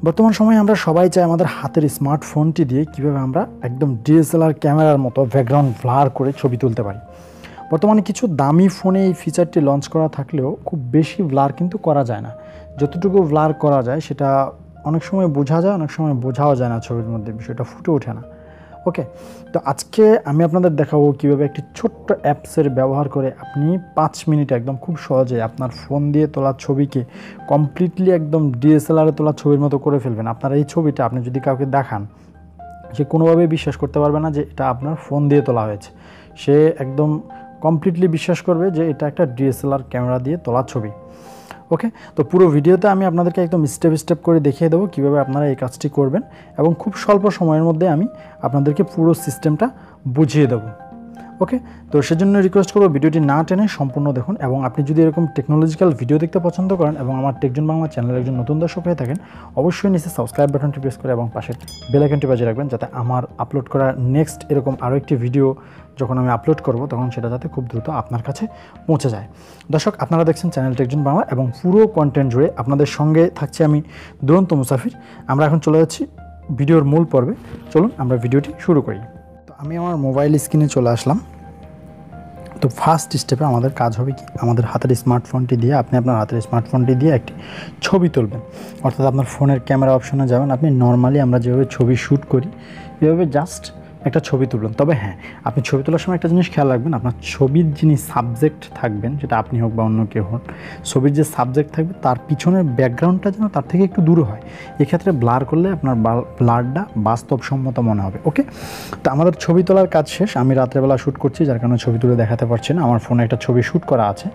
বর্তমান সময়ে আমরা সবাই চাই আমাদের হাতের স্মার্টফোনটি দিয়ে কীভাবে আমরা একদম ডিএসএলআর ক্যামেরার মতো ব্যাকগ্রাউন্ড ব্লার করে ছবি তুলতে পারি। বর্তমানে কিছু দামি ফোনে এই ফিচারটি লঞ্চ করা থাকলেও খুব বেশি ব্লার কিন্তু করা যায় না। যতটুকু ব্লার করা যায় সেটা অনেক সময় বোঝা যায়, অনেক সময় বোঝাও যায় না, ছবির মধ্যে বিষয়টা ফুটে ওঠে না। ওকে, তো আজকে আমি আপনাদের দেখাবো কীভাবে একটি ছোট্ট অ্যাপসের ব্যবহার করে আপনি 5 মিনিটে একদম খুব সহজে আপনার ফোন দিয়ে তোলা ছবিকে কমপ্লিটলি একদম ডিএসএলআরে তোলা ছবির মতো করে ফেলবেন। আপনার এই ছবিটা আপনি যদি কাউকে দেখান, সে কোনোভাবেই বিশ্বাস করতে পারবে না যে এটা আপনার ফোন দিয়ে তোলা হয়েছে। সে একদম কমপ্লিটলি বিশ্বাস করবে যে এটা একটা ডিএসএলআর ক্যামেরা দিয়ে তোলা ছবি। ওকে, তো পুরো ভিডিওতে আমি আপনাদেরকে একদম স্টেপ স্টেপ করে দেখিয়ে দেবো কীভাবে আপনারা এই কাজটি করবেন, এবং খুব স্বল্প সময়ের মধ্যে আমি আপনাদেরকে পুরো সিস্টেমটা বুঝিয়ে দেবো। ওকে, তো সেজন্য রিকোয়েস্ট করবো ভিডিওটি না টেনে সম্পূর্ণ দেখুন, এবং আপনি যদি এরকম টেকনোলজিক্যাল ভিডিও দেখতে পছন্দ করেন এবং আমার টেক জোন বাংলা চ্যানেলের একজন নতুন দর্শক হয়ে থাকেন, অবশ্যই নিচে সাবস্ক্রাইব বাটনটি প্রেস করে এবং পাশে বেল আইকনটি বাজিয়ে রাখবেন, যাতে আমার আপলোড করা নেক্সট এরকম আরও একটি ভিডিও যখন আমি আপলোড করব তখন সেটা যাতে খুব দ্রুত আপনার কাছে পৌঁছে যায়। দর্শক, আপনারা দেখছেন চ্যানেল টেক জোন বাংলা, এবং পুরো কন্টেন্ট জুড়ে আপনাদের সঙ্গে থাকছি আমি দুরন্ত মুসাফির। আমরা এখন চলে যাচ্ছি ভিডিওর মূল পর্বে। চলুন আমরা ভিডিওটি শুরু করি। তো আমি আমার মোবাইল স্ক্রিনে চলে আসলাম। তো ফার্স্ট স্টেপে আমাদের কাজ হবে কি, আমাদের হাতের স্মার্টফোনটি দিয়ে আপনি আপনার হাতের স্মার্টফোনটি দিয়ে একটি ছবি তুলবেন। অর্থাৎ আপনার ফোনের ক্যামেরা অপশনে যাবেন, আপনি নর্মালি আমরা যেভাবে ছবি শ্যুট করি এভাবে জাস্ট একটা ছবি তুলবেন। তবে হ্যাঁ, আপনি ছবি তোলার সময় একটা জিনিস খেয়াল রাখবেন, আপনার ছবির যিনি সাবজেক্ট থাকবেন, সেটা আপনি হোক বা অন্য কেউ হোক, ছবির যে সাবজেক্ট থাকবে তার পিছনের ব্যাকগ্রাউন্ডটা যেন তার থেকে একটু দূরে হয়। এক্ষেত্রে ব্লার করলে আপনার ব্লারটা বাস্তবসম্মত মনে হবে। ওকে, তো আমাদের ছবি তোলার কাজ শেষ। আমি রাত্রেবেলা শ্যুট করছি, যার কারণে ছবি তুলে দেখাতে পারছি না। আমার ফোনে একটা ছবি শ্যুট করা আছে,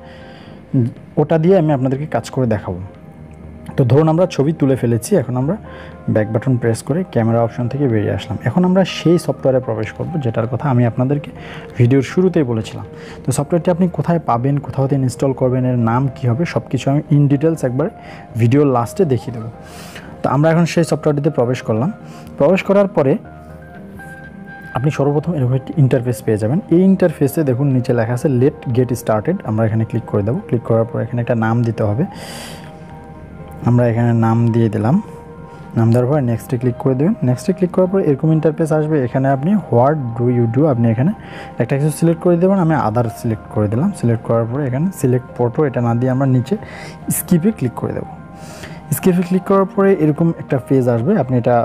ওটা দিয়ে আমি আপনাদেরকে কাজ করে দেখাবো। তো ধরুন আমরা ছবি তুলে ফেলেছি, এখন আমরা ব্যাক বাটন প্রেস করে ক্যামেরা অপশন থেকে বেরিয়ে আসলাম। এখন আমরা সেই সফটওয়্যারে প্রবেশ করব যেটার কথা আমি আপনাদেরকে ভিডিওর শুরুতেই বলেছিলাম। তো সফটওয়্যারটি আপনি কোথায় পাবেন, কোথাও থেকে ইনস্টল করবেন, এর নাম কী হবে, সব কিছু আমি ইন ডিটেলস একবার ভিডিওর লাস্টে দেখিয়ে দেবো। তো আমরা এখন সেই সফটওয়্যারটিতে প্রবেশ করলাম। প্রবেশ করার পরে আপনি সর্বপ্রথম এরকম একটি ইন্টারফেস পেয়ে যাবেন। এই ইন্টারফেসে দেখুন নিচে লেখা আছে লেট গেট স্টার্টেড। আমরা এখানে ক্লিক করে দেবো। ক্লিক করার পর এখানে একটা নাম দিতে হবে। আমরা এখানে নাম দিয়ে দিলাম। নাম দেওয়ার পরে নেক্সটে ক্লিক করে দেবেন। নেক্সটে ক্লিক করার পরে এরকম ইন্টারফেস আসবে। এখানে আপনি হোয়াট ডু ইউ ডু, আপনি এখানে একটা কিছু সিলেক্ট করে দেবেন। আমি আদার সিলেক্ট করে দিলাম। সিলেক্ট করার পরে এখানে সিলেক্ট ফটো, এটা না দিয়ে আমরা নিচে স্কিপে ক্লিক করে দেবো। স্কিপে ক্লিক করার পরে এরকম একটা পেজ আসবে। আপনি এটা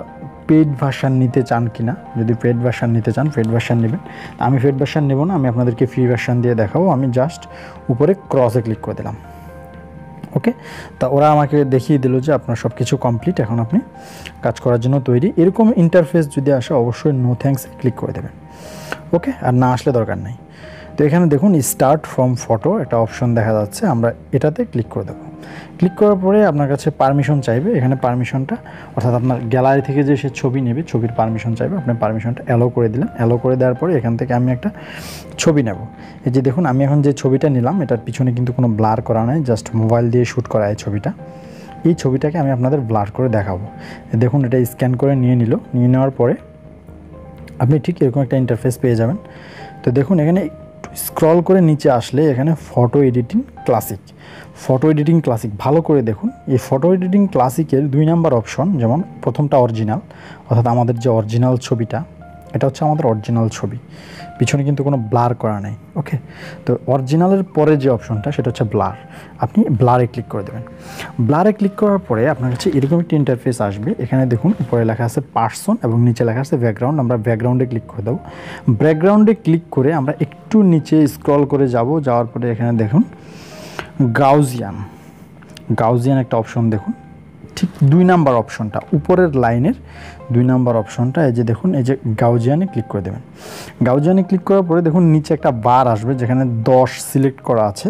পেড ভার্সান নিতে চান কি না, যদি পেড ভার্সান নিতে চান পেড ভার্সান নেবেন। আমি পেড ভার্সান নেব না, আমি আপনাদেরকে ফ্রি ভার্সান দিয়ে দেখাবো। আমি জাস্ট উপরে ক্রসে ক্লিক করে দিলাম। ওকে, তা ওরা আমাকে দেখিয়ে দিল যে আপনার সব কিছু কমপ্লিট, এখন আপনি কাজ করার জন্য তৈরি। এরকম ইন্টারফেস যদি আসে অবশ্যই নো থ্যাঙ্কস ক্লিক করে দেবেন। ওকে, আর না আসলে দরকার নেই। তো এখানে দেখুন স্টার্ট ফ্রম ফটো একটা অপশন দেখা যাচ্ছে, আমরা এটাতে ক্লিক করে দেবো। ক্লিক করার পরে আপনার কাছে পারমিশন চাইবে। এখানে পারমিশনটা অর্থাৎ আপনার গ্যালারি থেকে যে সে ছবি নেবে, ছবির পারমিশন চাইবে। আপনি পারমিশনটা অ্যালো করে দিলেন। অ্যালো করে দেওয়ার পরে এখান থেকে আমি একটা ছবি নেব। এই যে দেখুন আমি এখন যে ছবিটা নিলাম, এটার পিছনে কিন্তু কোনো ব্লার করা নাই, জাস্ট মোবাইল দিয়ে শ্যুট করা এই ছবিটা। এই ছবিটাকে আমি আপনাদের ব্লার করে দেখাবো। দেখুন এটা স্ক্যান করে নিয়ে নিল। নিয়ে নেওয়ার পরে আপনি ঠিক এরকম একটা ইন্টারফেস পেয়ে যাবেন। তো দেখুন এখানে স্ক্রল করে নিচে আসলে এখানে photo editing classic, photo editing classic ভালো করে দেখুন। এই ফটো এডিটিং ক্লাসিকের 2 নাম্বার অপশন, যেমন প্রথমটা অরিজিনাল, অর্থাৎ আমাদের যে অরিজিনাল ছবিটা, এটা হচ্ছে আমাদের অরিজিনাল ছবি, পিছনে কিন্তু কোনো ব্লার করা নেই। ওকে, তো অরিজিনালের পরে যে অপশনটা সেটা হচ্ছে ব্লার। আপনি ব্লারে ক্লিক করে দেবেন। ব্লারে ক্লিক করার পরে আপনার কাছে এরকম একটি ইন্টারফেস আসবে। এখানে দেখুন উপরে লেখা আছে পার্সন এবং নিচে লেখা আছে ব্যাকগ্রাউন্ড। আমরা ব্যাকগ্রাউন্ডে ক্লিক করে দেবো। ব্যাকগ্রাউন্ডে ক্লিক করে আমরা একটু নিচে স্ক্রল করে যাওয়ার পরে এখানে দেখুন গাউজিয়ান একটা অপশন দেখুন, ঠিক 2 নাম্বার অপশনটা উপরের লাইনের 2 নাম্বার অপশনটা, এই যে দেখুন এই যে গাউজিয়ানে ক্লিক করে দেবেন। গাউজিয়ানে ক্লিক করার পরে দেখুন নিচে একটা বার আসবে যেখানে 10 সিলেক্ট করা আছে।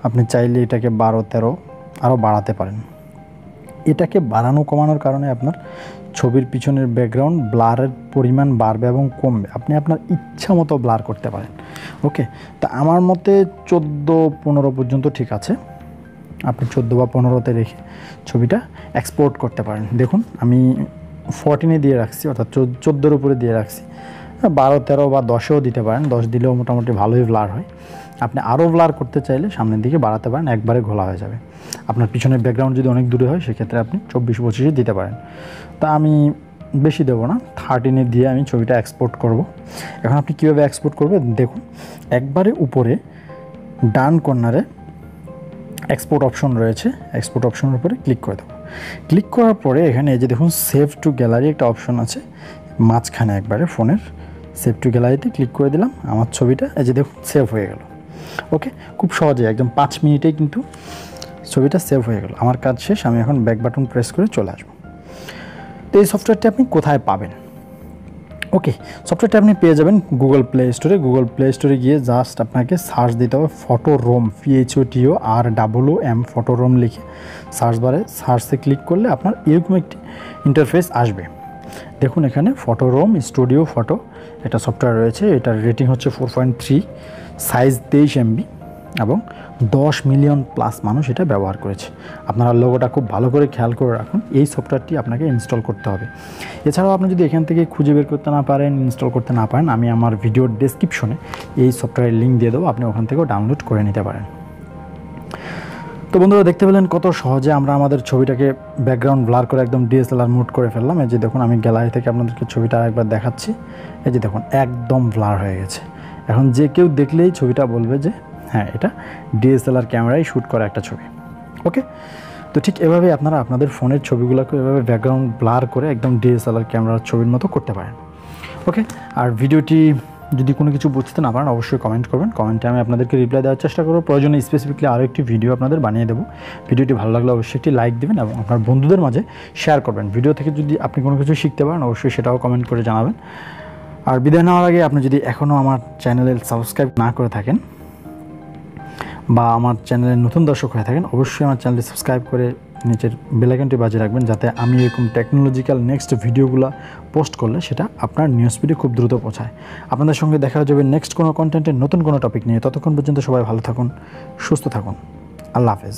আপনি চাইলে এটাকে 12, 13 আরও বাড়াতে পারেন। এটাকে বাড়ানো কমানোর কারণে আপনার ছবির পিছনের ব্যাকগ্রাউন্ড ব্লারের পরিমাণ বাড়বে এবং কমবে। আপনি আপনার ইচ্ছা মতো ব্লার করতে পারেন। ওকে, তা আমার মতে 14-15 পর্যন্ত ঠিক আছে। আপনি 14 বা 15তে রেখে ছবিটা এক্সপোর্ট করতে পারেন। দেখুন আমি 14-এ দিয়ে রাখছি, অর্থাৎ 14-এর উপরে দিয়ে রাখছি। 12, 13 বা 10-এও দিতে পারেন, 10 দিলেও মোটামুটি ভালোই ব্লার হয়। আপনি আরও ব্লার করতে চাইলে সামনের দিকে বাড়াতে পারেন, একবারে ঘোলা হয়ে যাবে। আপনার পিছনের ব্যাকগ্রাউন্ড যদি অনেক দূরে হয় সেক্ষেত্রে আপনি 24-25 দিতে পারেন। তা আমি বেশি দেবো না, 13 দিয়ে আমি ছবিটা এক্সপোর্ট করব। এখন আপনি কীভাবে এক্সপোর্ট করবেন দেখুন, একবারে উপরে ডান কর্নারে এক্সপোর্ট অপশন রয়েছে, এক্সপোর্ট অপশনের উপরে ক্লিক করে দেবো। ক্লিক করার পরে এখানে এই যে দেখুন সেভ টু গ্যালারি একটা অপশন আছে মাঝখানে, একবারে ফোনের সেভ টু গ্যালারিতে ক্লিক করে দিলাম। আমার ছবিটা এই যে দেখুন সেভ হয়ে গেল। ওকে, খুব সহজে একদম 5 মিনিটেই কিন্তু ছবিটা সেভ হয়ে গেল। আমার কাজ শেষ, আমি এখন ব্যাক বাটন প্রেস করে চলে আসবো। তো এই সফটওয়্যারটি আপনি কোথায় পাবেন? ওকে, সফটওয়্যারটা আপনি পেয়ে যাবেন গুগল প্লে স্টোরে। গুগল প্লে স্টোরে গিয়ে জাস্ট আপনাকে সার্চ দিতে হবে ফটোরোম, PHOTOROM, ফটোরোম লিখে সার্চ বারে সার্চে ক্লিক করলে আপনার এরকম একটি ইন্টারফেস আসবে। দেখুন এখানে ফটোরোম স্টুডিও ফটো একটা সফটওয়্যার রয়েছে, এটার রেটিং হচ্ছে 4.3, সাইজ 23 MB এবং 10 মিলিয়ন প্লাস মানুষ এটা ব্যবহার করেছে। আপনারা লোগোটা খুব ভালো করে খেয়াল করে রাখুন, এই সফটওয়্যারটি আপনাকে ইনস্টল করতে হবে। এছাড়াও আপনি যদি এখান থেকে খুঁজে বের করতে না পারেন, ইনস্টল করতে না পারেন, আমি আমার ভিডিওর ডেসক্রিপশনে এই সফটওয়্যারের লিঙ্ক দিয়ে দেবো, আপনি ওখান থেকেও ডাউনলোড করে নিতে পারেন। তো বন্ধুরা দেখতে পেলেন কত সহজে আমরা আমাদের ছবিটাকে ব্যাকগ্রাউন্ড ব্লার করে একদম DSLR মুড করে ফেললাম। এই যে দেখুন আমি গ্যালারি থেকে আপনাদেরকে ছবিটা আরেকবার দেখাচ্ছি। এই যে দেখুন একদম ব্লার হয়ে গেছে। এখন যে কেউ দেখলেই ছবিটা বলবে যে হ্যাঁ এটা DSLR ক্যামেরায় শ্যুট করা একটা ছবি। ওকে, তো ঠিক এভাবে আপনারা আপনাদের ফোনের ছবিগুলোকে এভাবে ব্যাকগ্রাউন্ড ব্লার করে একদম DSLR ক্যামেরার ছবির মতো করতে পারেন। ওকে, আর ভিডিওটি যদি কোনো কিছু বুঝতে না পারেন অবশ্যই কমেন্ট করবেন, কমেন্টে আমি আপনাদেরকে রিপ্লাই দেওয়ার চেষ্টা করব। প্রয়োজনে স্পেসিফিকলি আরও একটি ভিডিও আপনাদের বানিয়ে দেবো। ভিডিওটি ভালো লাগলে অবশ্যই একটি লাইক দেবেন এবং আপনার বন্ধুদের মাঝে শেয়ার করবেন। ভিডিও থেকে যদি আপনি কোনো কিছু শিখতে পারেন অবশ্যই সেটাও কমেন্ট করে জানাবেন। আর বিদায় নেওয়ার আগে আপনি যদি এখনও আমার চ্যানেলে সাবস্ক্রাইব না করে থাকেন বা আমার চ্যানেলের নতুন দর্শক হয়ে থাকেন অবশ্যই আমার চ্যানেলটি সাবস্ক্রাইব করে নিচের বেল আইকনটি বাজিয়ে রাখবেন, যাতে আমি এরকম টেকনোলজিক্যাল নেক্সট ভিডিওগুলো পোস্ট করলে সেটা আপনার নিউজ ফিডে খুব দ্রুত পৌঁছায়। আপনাদের সঙ্গে দেখা যাবে নেক্সট কোনো কন্টেন্টের নতুন কোনো টপিক নিয়ে। ততক্ষণ পর্যন্ত সবাই ভালো থাকুন, সুস্থ থাকুন। আল্লাহ হাফেজ।